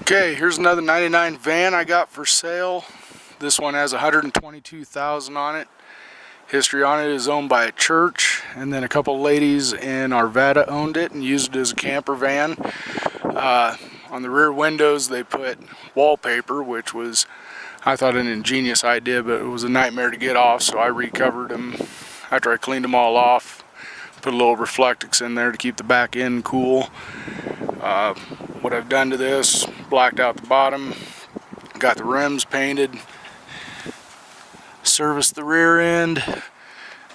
Okay, here's another 99 van I got for sale. This one has 122,000 on it. History on it is owned by a church, and then a couple ladies in Arvada owned it and used it as a camper van. On the rear windows they put wallpaper, which was, I thought, an ingenious idea, but it was a nightmare to get off, so I recovered them after I cleaned them all off. Put a little Reflectix in there to keep the back end cool. What I've done to this, blacked out the bottom, got the rims painted, serviced the rear end,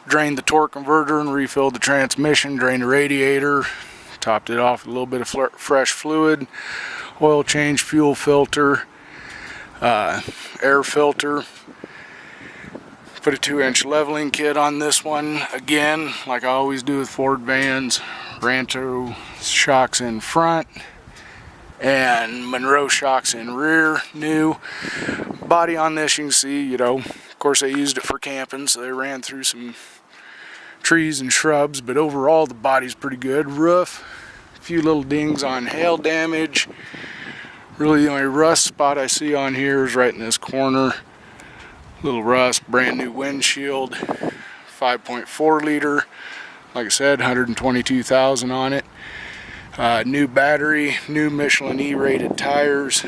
drained the torque converter and refilled the transmission, drained the radiator, topped it off with a little bit of fresh fluid, oil change, fuel filter, air filter. Put a 2-inch leveling kit on this one, again, like I always do with Ford vans. Rancho shocks in front and Monroe shocks in rear, new. Body on this, you can see, of course they used it for camping, so they ran through some trees and shrubs, but overall the body's pretty good. Roof, a few little dings on hail damage. Really the only rust spot I see on here is right in this corner. Little rust, brand new windshield, 5.4 liter. Like I said, 122,000 on it. New battery, new Michelin E-rated tires.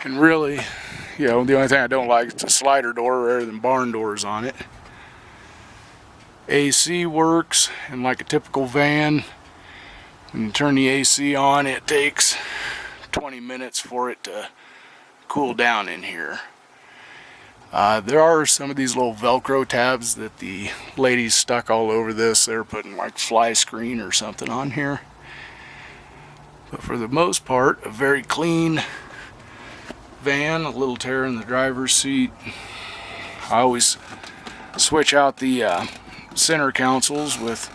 And really, the only thing I don't like is the slider door rather than barn doors on it. AC works, and like a typical van, when you turn the AC on, it takes 20 minutes for it to cool down in here. There are some of these little Velcro tabs that the ladies stuck all over this. They're putting like fly screen or something on here. But for the most part, a very clean van. A little tear in the driver's seat. I always switch out the center consoles with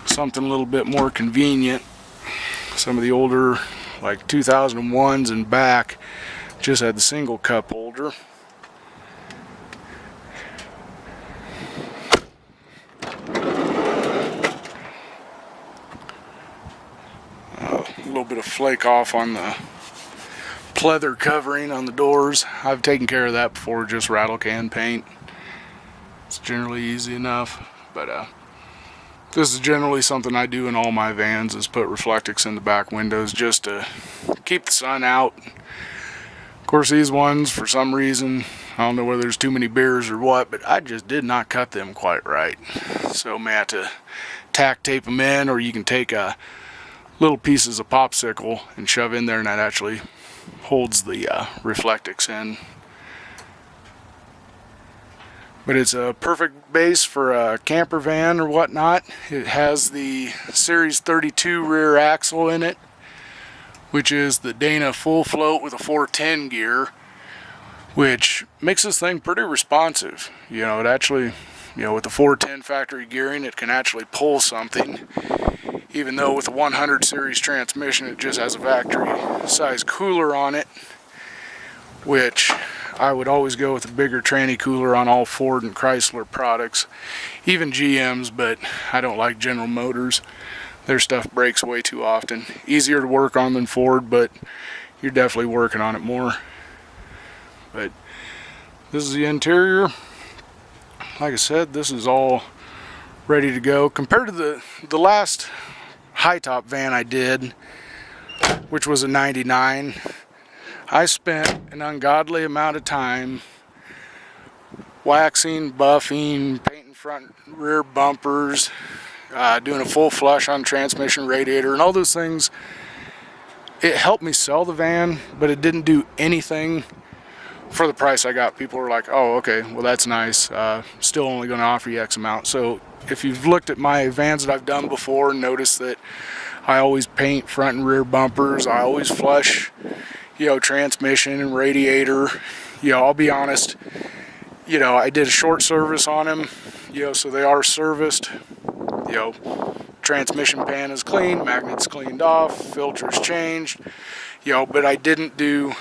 something a little bit more convenient. Some of the older, like 2001s and back, just had the single cup holder. A little bit of flake off on the pleather covering on the doors. I've taken care of that before, just rattle can paint. It's generally easy enough, but this is generally something I do in all my vans, is put Reflectix in the back windows just to keep the sun out. Of course, these ones, for some reason, I don't know whether there's too many beers or what, but I just did not cut them quite right. So may have to tack tape them in, or you can take little pieces of popsicle and shove in there, and that actually holds the Reflectix in. But it's a perfect base for a camper van or whatnot. It has the Series 32 rear axle in it, which is the Dana full float with a 410 gear, which makes this thing pretty responsive. It actually, with the 410 factory gearing, it can actually pull something. Even though with the 100 series transmission, it just has a factory size cooler on it, which I would always go with a bigger tranny cooler on all Ford and Chrysler products, even GM's, but I don't like General Motors. Their stuff breaks way too often. Easier to work on than Ford, but you're definitely working on it more. But this is the interior. Like I said, this is all ready to go. Compared to the last high top van I did, which was a 99, I spent an ungodly amount of time waxing, buffing, painting front and rear bumpers, doing a full flush on transmission, radiator, and all those things. It helped me sell the van, but it didn't do anything for the price I got. People were like, oh, okay, well that's nice, still only going to offer you X amount. So if you've looked at my vans that I've done before, notice that I always paint front and rear bumpers. I always flush, transmission and radiator. I'll be honest, I did a short service on them, so they are serviced. Transmission pan is clean, magnets cleaned off, filters changed, but I didn't do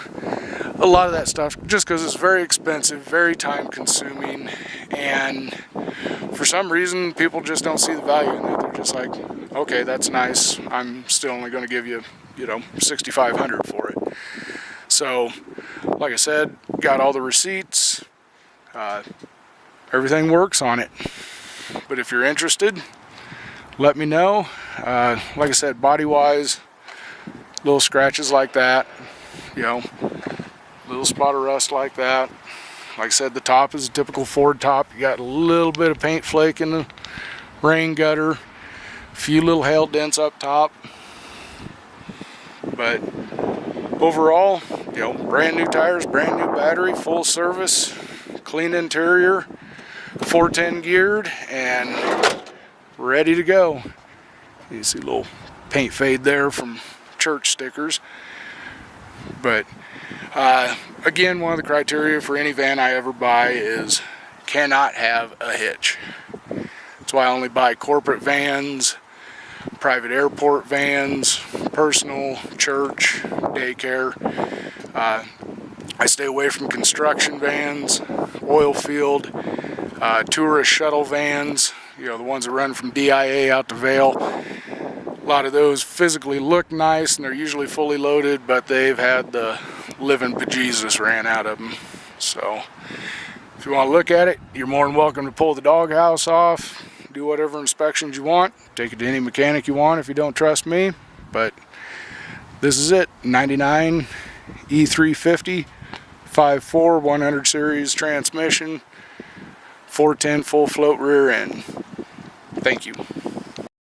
a lot of that stuff just because it's very expensive, very time consuming, and for some reason people just don't see the value in it. They're just like, okay, that's nice. I'm still only going to give you, you know, $6,500 for it. So, like I said, got all the receipts. Everything works on it. But if you're interested, let me know. Like I said, body-wise, little scratches like that, you know, little spot of rust like that. Like I said, the top is a typical Ford top. You got a little bit of paint flake in the rain gutter, a few little hail dents up top. But overall, you know, brand new tires, brand new battery, full service, clean interior, 410 geared, and ready to go. You see a little paint fade there from church stickers. But again, one of the criteria for any van I ever buy is cannot have a hitch. That's why I only buy corporate vans, private airport vans, personal, church, daycare. I stay away from construction vans, oil field, tourist shuttle vans, you know, the ones that run from DIA out to Vail. A lot of those physically look nice and they're usually fully loaded, but they've had the living bejesus ran out of them. So if you want to look at it, you're more than welcome to pull the doghouse off, do whatever inspections you want, take it to any mechanic you want if you don't trust me. But this is it, 99 E350 5.4 100 series transmission, 410 full float rear end. Thank you.